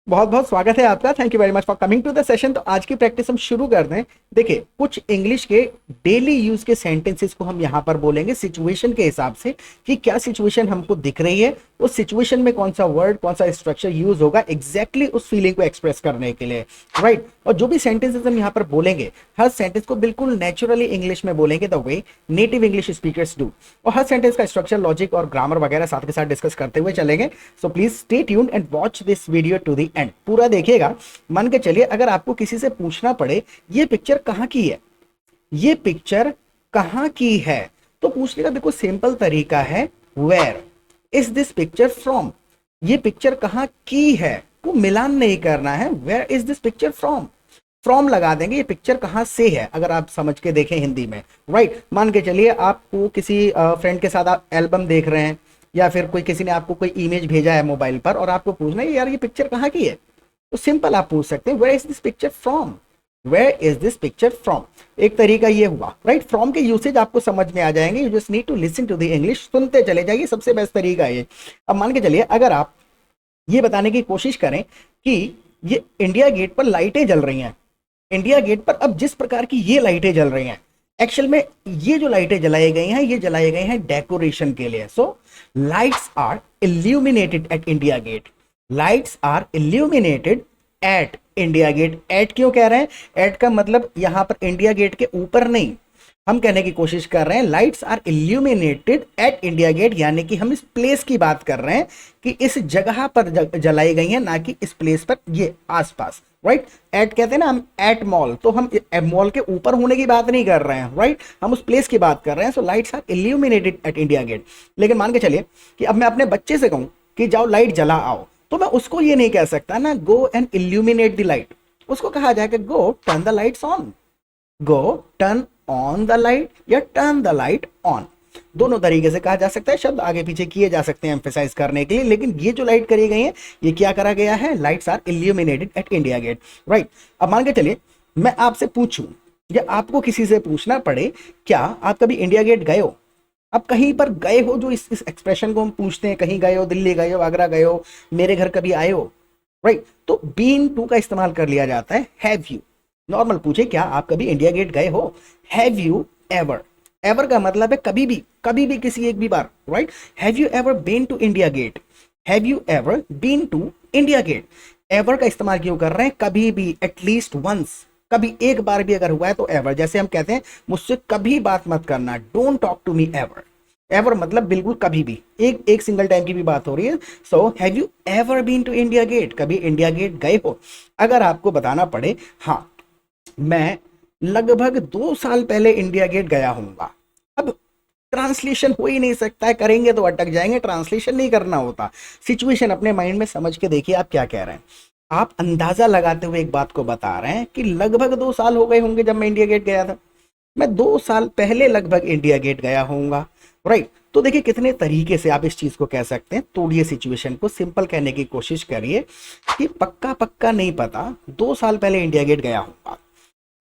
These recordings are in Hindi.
बहुत बहुत स्वागत है आपका। Thank you very much for coming to the session. तो आज की प्रैक्टिस हम शुरू कर दें। देखिए, कुछ इंग्लिश के डेली यूज के सेंटेंसेस को हम यहाँ पर बोलेंगे सिचुएशन के हिसाब से कि क्या सिचुएशन हमको दिख रही है, उस सिचुएशन में कौन सा वर्ड, कौन सा स्ट्रक्चर यूज होगा एग्जैक्टली उस फीलिंग को एक्सप्रेस करने के लिए, राइट। और जो भी सेंटेंसेस हम यहाँ पर बोलेंगे, हर सेंटेंस को बिल्कुल नेचुरली इंग्लिश में बोलेंगे the way native English speakers do. और हर सेंटेंस का स्ट्रक्चर, लॉजिक और ग्रामर वगैरह साथ के साथ डिस्कस करते हुए चलेंगे। So please stay tuned and watch this video to the end. पूरा देखिएगा। मान के चलिए, अगर आपको किसी से पूछना पड़े ये पिक्चर कहाँ की है, ये पिक्चर कहाँ की है, तो पूछने का बिल्कुल सिंपल तरीका है where is this picture from. ये पिक्चर कहाँ की है, को मिलान नहीं करना है। Where is this picture from, from लगा देंगे, ये पिक्चर कहाँ से है अगर आप समझ के देखें हिंदी में, राइट। मान के चलिए आपको किसी फ्रेंड के साथ आप एल्बम देख रहे हैं, या फिर कोई किसी ने आपको कोई इमेज भेजा है मोबाइल पर और आपको पूछना है यार ये पिक्चर कहाँ की है, तो सिंपल आप पूछ सकते हैं where is this picture from, where is this picture from. एक तरीका ये हुआ, राइट। फ्रॉम के यूसेज आपको समझ में आ जाएंगे। You just need to listen to the English, सुनते चले जाइए, सबसे बेस्ट तरीका है ये। अब मान के चलिए अगर आप ये बताने की कोशिश करें कि ये इंडिया गेट पर लाइटें जल रही हैं, इंडिया गेट पर अब जिस प्रकार की ये लाइटें जल रही हैं, एक्चुअल में ये जो लाइटें जलाई गई हैं, ये जलाई गई हैं डेकोरेशन के लिए। So lights are illuminated at India Gate, lights are illuminated at India Gate. At क्यों कह रहे हैं? एट का मतलब यहां पर इंडिया गेट के ऊपर नहीं, हम कहने की कोशिश कर रहे हैं lights are illuminated at India Gate, यानी कि हम इस प्लेस की बात कर रहे हैं कि इस जगह पर जलाई गई हैं, ना कि इस प्लेस पर, ये आसपास, राइट। एट कहते हैं ना हम, एट मॉल, तो हम मॉल के ऊपर होने की बात नहीं कर रहे हैं, राइट। हम उस प्लेस की बात कर रहे हैं। So lights are illuminated at India Gate. लेकिन मान के चलिए कि अब मैं अपने बच्चे से कहूं कि जाओ लाइट जला आओ, तो मैं उसको ये नहीं कह सकता ना go and illuminate the light, उसको कहा जाएगा गो turn the lights on, go turn on the light या टर्न द लाइट ऑन। दोनों तरीके से कहा जा सकता है, शब्द आगे पीछे किए जा सकते हैं एम्फेसाइज करने के लिए। लेकिन ये जो लाइट करी गई है, ये क्या करा गया है? Lights are illuminated at India Gate, right. अब मान के चलिए मैं आपसे पूछूं या आपको किसी से पूछना पड़े क्या आप कभी इंडिया गेट गए हो, आप कहीं पर गए हो, जो इस एक्सप्रेशन को हम पूछते हैं, कहीं गए हो, दिल्ली गए हो, आगरा गए हो, मेरे घर कभी आए हो, राइट। तो बीन टू का इस्तेमाल कर लिया जाता है हैव यू। नॉर्मल पूछे क्या आप कभी इंडिया गेट गए हो, हैव यू एवर। एवर का मतलब है कभी भी किसी एक भी बार, right. Have you ever been to India Gate, have you ever been to India Gate. Ever का इस्तेमाल क्यों कर रहे हैं? कभी भी, एटलीस्ट वंस, कभी एक बार भी अगर हुआ है तो एवर। जैसे हम कहते हैं मुझसे कभी बात मत करना, don't talk to me ever. Ever मतलब बिल्कुल कभी भी, एक सिंगल टाइम की भी बात हो रही है। So have you ever been to India Gate, कभी इंडिया गेट गए हो। अगर आपको बताना पड़े हाँ मैं लगभग 2 साल पहले इंडिया गेट गया हूंगा, अब ट्रांसलेशन हो ही नहीं सकता है, करेंगे तो अटक जाएंगे, ट्रांसलेशन नहीं करना होता। सिचुएशन अपने माइंड में समझ के देखिए आप क्या कह रहे हैं। आप अंदाजा लगाते हुए एक बात को बता रहे हैं कि लगभग 2 साल हो गए होंगे जब मैं इंडिया गेट गया था, मैं 2 साल पहले लगभग इंडिया गेट गया होऊंगा, राइट। तो देखिए कितने तरीके से आप इस चीज को कह सकते हैं। तोड़िए सिचुएशन को, सिंपल कहने की कोशिश करिए कि पक्का पक्का नहीं पता, 2 साल पहले इंडिया गेट गया होऊंगा।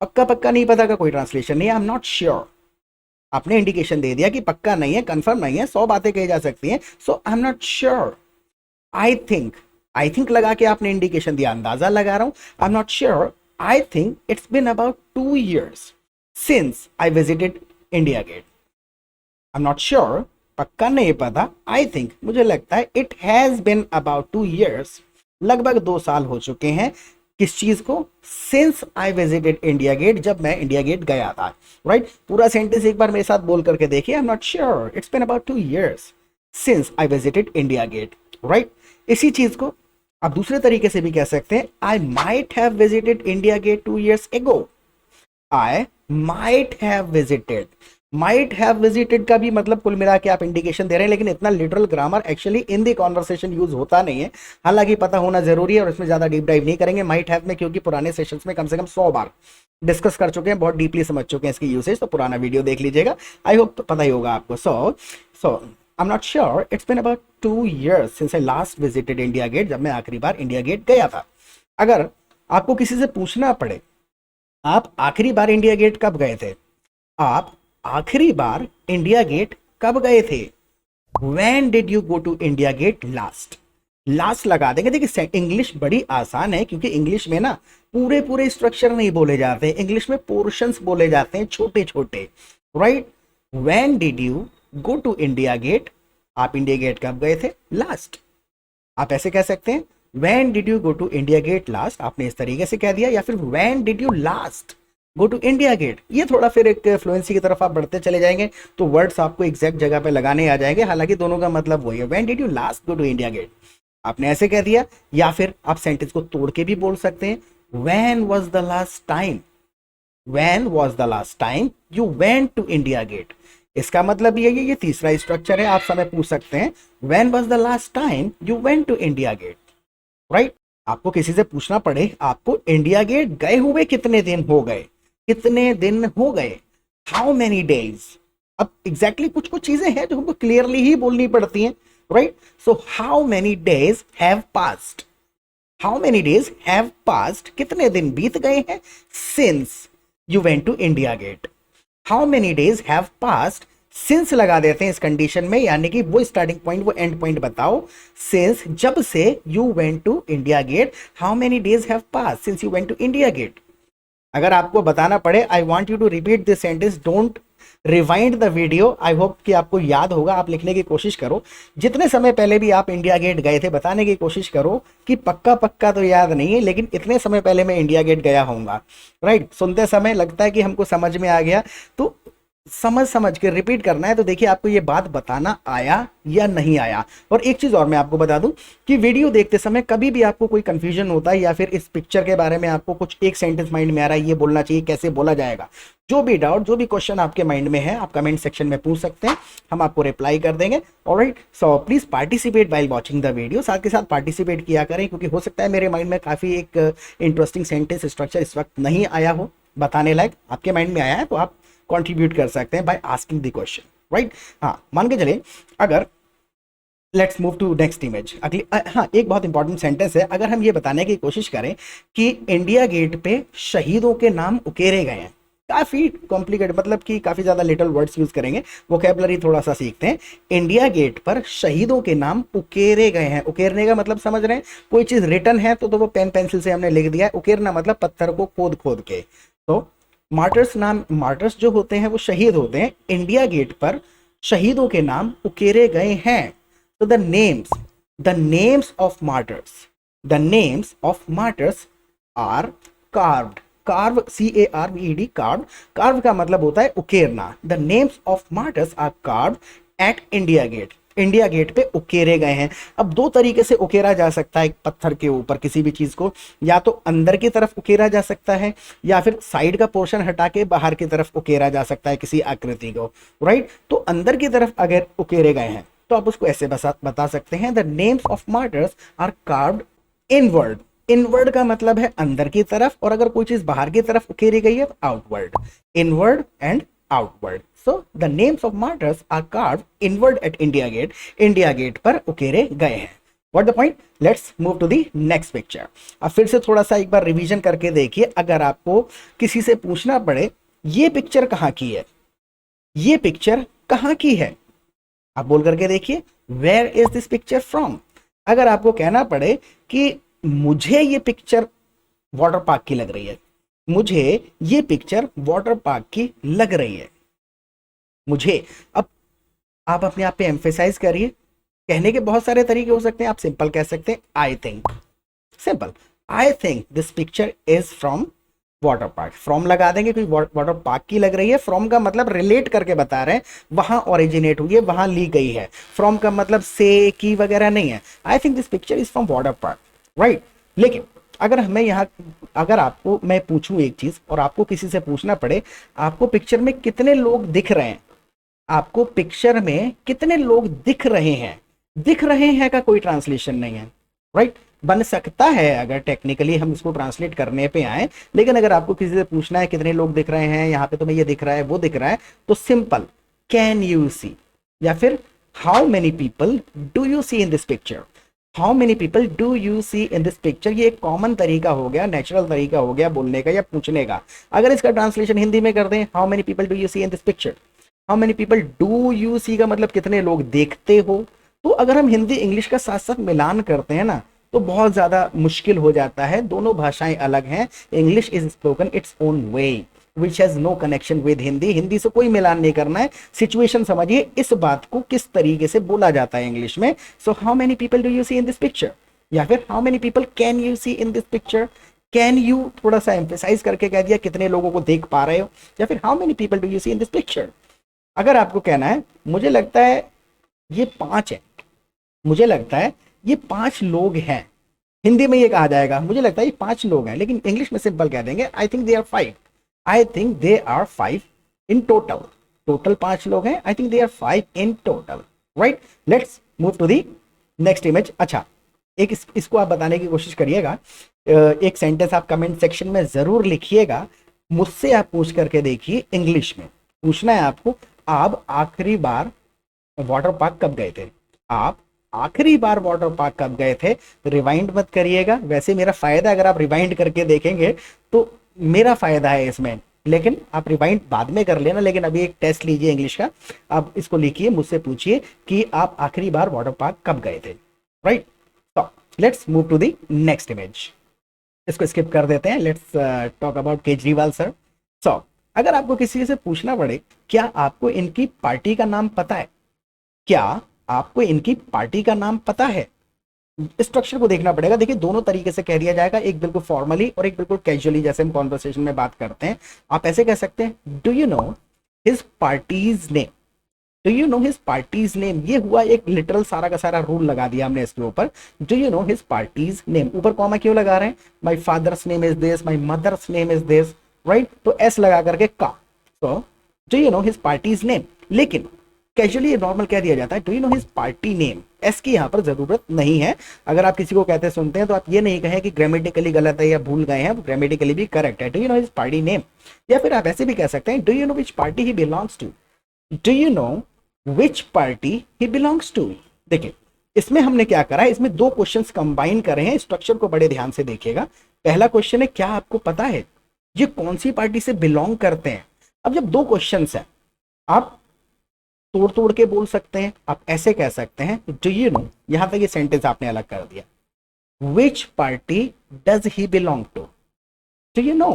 पक्का पक्का नहीं पता का कोई ट्रांसलेशन नहीं है, आई एम नॉट श्योर। आपने इंडिकेशन दे दिया कि पक्का नहीं है, कंफर्म नहीं है, 100 बातें कही जा सकती हैं। So I am not sure, I think, I think लगा के आपने इंडिकेशन दिया, अंदाजा लगा रहा हूं। I am not sure, I think it's been about 2 years since I visited India Gate. I am not sure, पक्का नहीं पता, आई थिंक मुझे लगता है, it has been about 2 years, लगभग 2 साल हो चुके हैं। किस चीज को? Since I visited India Gate, जब मैं इंडिया गेट गया था, राइट। पूरा सेंटेंस एक बार मेरे साथ बोल करके देखिए। I am not sure, it's been about 2 years since I visited India Gate, right. इसी चीज को आप दूसरे तरीके से भी कह सकते हैं, I might have visited India Gate 2 years ago, I might have visited. Might have visited का भी मतलब कुल मिला के आप इंडिकेशन दे रहे हैं, लेकिन इतना literal grammar actually in the conversation use होता नहीं है। हालांकि पता होना जरूरी है और इसमें ज्यादा डीप डाइव नहीं करेंगे माइट हैव में, क्योंकि पुराने सेशंस में कम से कम 100 बार डिस्कस कर चुके हैं, बहुत डीपली समझ चुके हैं इसकी यूसेज। तो पुराना वीडियो देख लीजिएगा, आई होप पता ही होगा आपको। So I am not sure, it's been about 2 years since I last visited India Gate, जब मैं आखिरी बार इंडिया गेट गया था। अगर आपको किसी से पूछना पड़े आप आखिरी बार इंडिया गेट कब गए थे, आप आखिरी बार इंडिया गेट कब गए थे, When did you go to India Gate last? Last लगा देंगे। देखिए इंग्लिश बड़ी आसान है, क्योंकि इंग्लिश में ना पूरे पूरे स्ट्रक्चर नहीं बोले जाते, इंग्लिश में पोर्शंस बोले जाते हैं, छोटे छोटे, right. When did you go to India Gate, आप इंडिया गेट कब गए थे, लास्ट। आप ऐसे कह सकते हैं when did you go to India Gate last, आपने इस तरीके से कह दिया, या फिर when did you last go to India Gate. ये थोड़ा फिर एक फ्लुएंसी की तरफ आप बढ़ते चले जाएंगे तो वर्ड्स आपको एग्जैक्ट जगह पे लगाने आ जाएंगे, हालांकि दोनों का मतलब वही है, when did you last go to India Gate, आपने ऐसे कह दिया। या फिर आप सेंटेंस को तोड़ के भी बोल सकते हैं, when was the last time, when was the last time you went to India Gate. इसका मतलब ये तीसरा स्ट्रक्चर है। आप समय पूछ सकते हैं when was the last time you went to India Gate, right. आपको किसी से पूछना पड़े आपको इंडिया गेट गए हुए कितने दिन हो गए, कितने दिन हो गए, हाउ मेनी डेज। अब एग्जैक्टली कुछ कुछ चीजें हैं जो हमको क्लियरली ही बोलनी पड़ती हैं, right. So how many days have passed, how many days have passed, कितने दिन बीत गए हैं, since you went to India Gate. How many days have passed, since लगा देते हैं इस कंडीशन में, यानी कि वो स्टार्टिंग पॉइंट वो एंड पॉइंट बताओ। सिंस जब से you went to India Gate, how many days have passed since you went to India Gate. अगर आपको बताना पड़े I want you to repeat this sentence, don't rewind the video, I hope कि आपको याद होगा, आप लिखने की कोशिश करो। जितने समय पहले भी आप इंडिया गेट गए थे बताने की कोशिश करो कि पक्का पक्का तो याद नहीं है, लेकिन इतने समय पहले मैं इंडिया गेट गया होऊंगा, राइट। सुनते समय लगता है कि हमको समझ में आ गया, तो समझ के रिपीट करना है। तो देखिए आपको ये बात बताना आया या नहीं आया। और एक चीज और मैं आपको बता दूं कि वीडियो देखते समय कभी भी आपको कोई कंफ्यूजन होता है या फिर इस पिक्चर के बारे में आपको कुछ एक सेंटेंस माइंड में आ रहा है, ये बोलना चाहिए, कैसे बोला जाएगा, जो भी डाउट जो भी क्वेश्चन आपके माइंड में है आप कमेंट सेक्शन में पूछ सकते हैं, हम आपको रिप्लाई कर देंगे। Alright, so please participate while watching the video, साथ के साथ पार्टिसिपेट किया करें, क्योंकि हो सकता है मेरे माइंड में काफी एक इंटरेस्टिंग सेंटेंस स्ट्रक्चर इस वक्त नहीं आया हो बताने लायक, आपके माइंड में आया है तो आप कंट्रीब्यूट कर सकते हैं by asking the question, right. हाँ, मान के चले, अगर let's move to next image, अगली हाँ एक बहुत इंपॉर्टेंट सेंटेंस है। अगर हम ये बताने की कोशिश करें कि इंडिया गेट पे शहीदों के नाम उकेरे गए हैं, काफी कॉम्प्लिकेटेड, मतलब कि काफी ज्यादा लिटिल वर्ड्स यूज करेंगे, वोकैबुलरी थोड़ा सा सीखते हैं। इंडिया गेट पर शहीदों के नाम उकेरे गए हैं, उकेरने का मतलब समझ रहे हैं, कोई चीज रिटन है तो वो पेन पेंसिल से हमने लिख दिया है, उकेरना मतलब पत्थर को खोद खोद के। तो मार्टर्स नाम, मार्टर्स जो होते हैं वो शहीद होते हैं, इंडिया गेट पर शहीदों के नाम उकेरे गए हैं। तो the names of martyrs, the names of martyrs are carved, carve CARVED, carve, carve का मतलब होता है उकेरना। The names of martyrs are carved at India Gate, India Gate पे उकेरे गए हैं। अब दो तरीके से उकेरा जा सकता है एक पत्थर के ऊपर किसी भी चीज को, या तो अंदर की तरफ उकेरा जा सकता है या फिर साइड का पोर्शन हटा के बाहर की तरफ उकेरा जा सकता है किसी आकृति को, राइट। तो अंदर की तरफ अगर उकेरे गए हैं तो आप उसको ऐसे बता सकते हैं, the names of martyrs are carved inward. Inward का मतलब है अंदर की तरफ, और अगर कोई चीज बाहर की तरफ उकेरी गई है तो outward, inward and outward. So the names of martyrs are carved inward at India Gate. India Gate पर उकेरे गए हैं। What the point? Let's move to the next picture. अब फिर से थोड़ा सा एक बार रिवीजन करके देखिए। अगर आपको किसी से पूछना पड़े ये पिक्चर कहाँ की है, ये पिक्चर कहाँ की है, आप बोल करके देखिए Where is this picture from? अगर आपको कहना पड़े कि मुझे ये पिक्चर वाटर पार्क की लग रही है, मुझे ये पिक्चर वाटर पार्क की लग रही है, मुझे, अब आप अपने आप पे एम्फेसाइज करिए। कहने के बहुत सारे तरीके हो सकते हैं, आप सिंपल कह सकते हैं I think, simple, I think this picture is from water park. From लगा देंगे क्योंकि वाटर पार्क की लग रही है, फ्रॉम का मतलब रिलेट करके बता रहे हैं, वहां ओरिजिनेट हुई है, वहां ली गई है। फ्रॉम का मतलब से, की वगैरह नहीं है। I think this picture is from water park, right. लेकिन अगर हमें यहाँ, अगर आपको मैं पूछूं एक चीज और आपको किसी से पूछना पड़े आपको पिक्चर में कितने लोग दिख रहे हैं, आपको पिक्चर में कितने लोग दिख रहे हैं, दिख रहे हैं का कोई ट्रांसलेशन नहीं है, राइट। बन सकता है अगर टेक्निकली हम इसको ट्रांसलेट करने पे आए, लेकिन अगर आपको किसी से पूछना है कितने लोग दिख रहे हैं, यहाँ पे तुम्हें ये दिख रहा है वो दिख रहा है, तो सिंपल कैन यू सी, या फिर how many people do you see in this picture, how many people do you see in this picture. ये एक कॉमन तरीका हो गया, नेचुरल तरीका हो गया बोलने का या पूछने का। अगर इसका ट्रांसलेशन हिंदी में कर दें, how many people do you see in this picture, how many people do you see का मतलब कितने लोग देखते हो, तो अगर हम हिंदी इंग्लिश का साथ साथ मिलान करते हैं ना, तो बहुत ज्यादा मुश्किल हो जाता है। दोनों भाषाएं अलग हैं। English is spoken its own way which has no connection with Hindi. Hindi से कोई मिलान नहीं करना है। सिचुएशन समझिए, इस बात को किस तरीके से बोला जाता है इंग्लिश में। So how many people do you see in this picture, या फिर how many people can you see in this picture. Can you थोड़ा सा एम्फेसाइज करके कह दिया, कितने लोगों को देख पा रहे हो, या फिर how many people do you see in this picture. अगर आपको कहना है मुझे लगता है ये 5 है, मुझे लगता है ये 5 लोग हैं, हिंदी में ये कहा जाएगा मुझे लगता है ये 5 लोग हैं, लेकिन इंग्लिश में सिंपल कह देंगे I think they are 5। I think they are 5 in total. Total 5 लोग हैं, I think they are 5 in total. Right, let's move to the next image. अच्छा, एक इसको आप बताने की कोशिश करिएगा। एक सेंटेंस आप कमेंट सेक्शन में जरूर लिखिएगा। मुझसे आप पूछ करके देखिए, इंग्लिश में पूछना है आपको, आप आखिरी बार वाटर पार्क कब गए थे। आप आखिरी बार वाटर पार्क कब गए थे। रिवाइंड मत करिएगा, वैसे मेरा फायदा अगर आप रिवाइंड करके देखेंगे तो मेरा फायदा है इसमें, लेकिन आप रिवाइंड बाद में कर लेना। लेकिन अभी एक टेस्ट लीजिए इंग्लिश का, आप इसको लिखिए, मुझसे पूछिए कि आप आखिरी बार वाटर पार्क कब गए थे। राइट, तो let's move to the next image. इसको स्किप कर देते हैं। Let's talk about Kejriwal sir. So अगर आपको किसी से पूछना पड़े क्या आपको इनकी पार्टी का नाम पता है, क्या आपको इनकी पार्टी का नाम पता है, स्ट्रक्चर को देखना पड़ेगा। देखिए दोनों तरीके से कह दिया जाएगा, एक बिल्कुल फॉर्मली और एक बिल्कुल कैजुअली, जैसे हम कॉन्वर्सेशन में बात करते हैं। आप ऐसे कह सकते हैं, do you know his party's name. Do you know his party's name, ये हुआ एक लिटरल सारा का सारा रूल लगा दिया हमने इसके ऊपर। Do you know his party's name, ऊपर कॉमा क्यों लगा रहे हैं, my father's name is this, my mother's name is this. Right, तो एस लगा करके का, तो do you know his party's name. लेकिन कैजुअली नॉर्मल कह दिया जाता है, do you know his party name. S की यहाँ पर जरूरत नहीं है। अगर आप किसी को कहते सुनते हैं तो आप ये नहीं कहें कि ग्रामेटिकली गलत है या भूल गए हैं, ग्रामेटिकली भी करेक्ट है। Do you know his party name. या फिर आप ऐसे भी कह सकते हैं, do you know which party he belongs to. Do you know which party he belongs to. देखिए इसमें हमने क्या करा है, इसमें 2 क्वेश्चंस कंबाइन करे हैं। स्ट्रक्चर को बड़े ध्यान से देखिएगा। पहला क्वेश्चन है, क्या आपको पता है ये कौन सी पार्टी से बिलोंग करते हैं। अब जब 2 क्वेश्चंस हैं, आप तोड़ तोड़ के बोल सकते हैं। आप ऐसे कह सकते हैं, डू यू नो, यहां तक ये सेंटेंस आपने अलग कर दिया, which party does he belong to. Do you know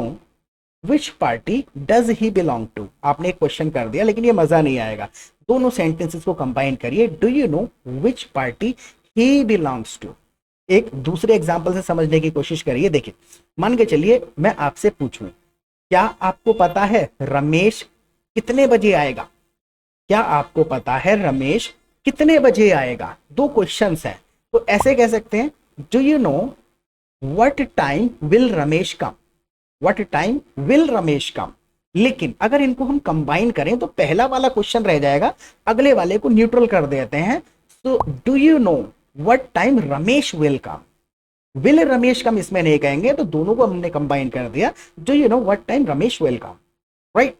which party does he belong to. आपने एक क्वेश्चन कर दिया, लेकिन ये मजा नहीं आएगा। दोनों सेंटेंसेस को कंबाइन करिए, do you know which party he belongs to. एक दूसरे एग्जाम्पल से समझने की कोशिश करिए। देखिए मान के चलिए मैं आपसे पूछूं, क्या आपको पता है रमेश कितने बजे आएगा। क्या आपको पता है रमेश कितने बजे आएगा। 2 क्वेश्चंस हैं, तो ऐसे कह सकते हैं, do you know what time will Ramesh come. What time will Ramesh come. लेकिन अगर इनको हम कंबाइन करें तो पहला वाला क्वेश्चन रह जाएगा, अगले वाले को न्यूट्रल कर देते हैं। So do you know what time Ramesh will come. Will Ramesh come इसमें नहीं कहेंगे, तो दोनों को हमने कंबाइन कर दिया, do you know what time Ramesh will come. Right,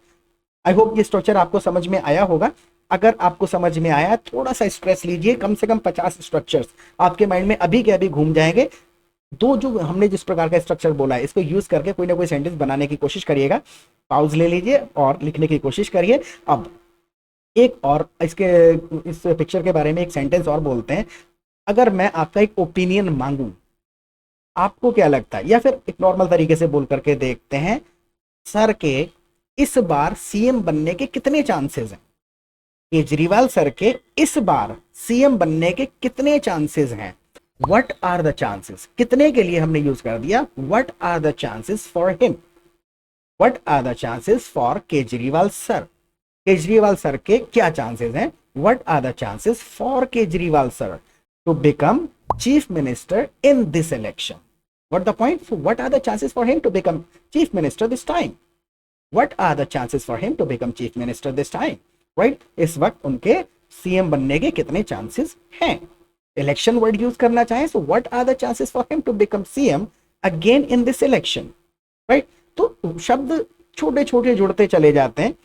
I hope ये स्ट्रक्चर आपको समझ में आया होगा। अगर आपको समझ में आया, थोड़ा सा स्ट्रेस लीजिए, कम से कम 50 स्ट्रक्चर्स आपके माइंड में अभी के अभी घूम जाएंगे। जो हमने जिस प्रकार का स्ट्रक्चर बोला है, इसको यूज करके कोई ना कोई सेंटेंस बनाने की कोशिश करिएगा। पाउज ले लीजिए और लिखने की कोशिश करिए। अब एक और इस पिक्चर के बारे में एक सेंटेंस और बोलते हैं। अगर मैं आपका एक ओपिनियन मांगू, आपको क्या लगता है, या फिर एक नॉर्मल तरीके से बोल करके देखते हैं, सर के इस बार सीएम बनने के कितने चांसेस हैं। केजरीवाल सर के इस बार सीएम बनने के कितने चांसेस हैं। व्हाट आर द चांसेस, कितने के लिए हमने यूज कर दिया, what are the chances for him. What are the chances for Kejriwal sir. Kejriwal sir के क्या चांसेस हैं, what are the chances for Kejriwal sir to become chief minister in this election. What the point, what are the chances for him to become chief minister this time. What are the chances for him to become chief minister this time? Right? इस वक्त उनके सीएम बनने के कितने चांसेस हैं। इलेक्शन वर्ड यूज करना चाहें, so what are the chances for him to become CM again in this election? Right? तो शब्द छोटे छोटे जुड़ते चले जाते हैं।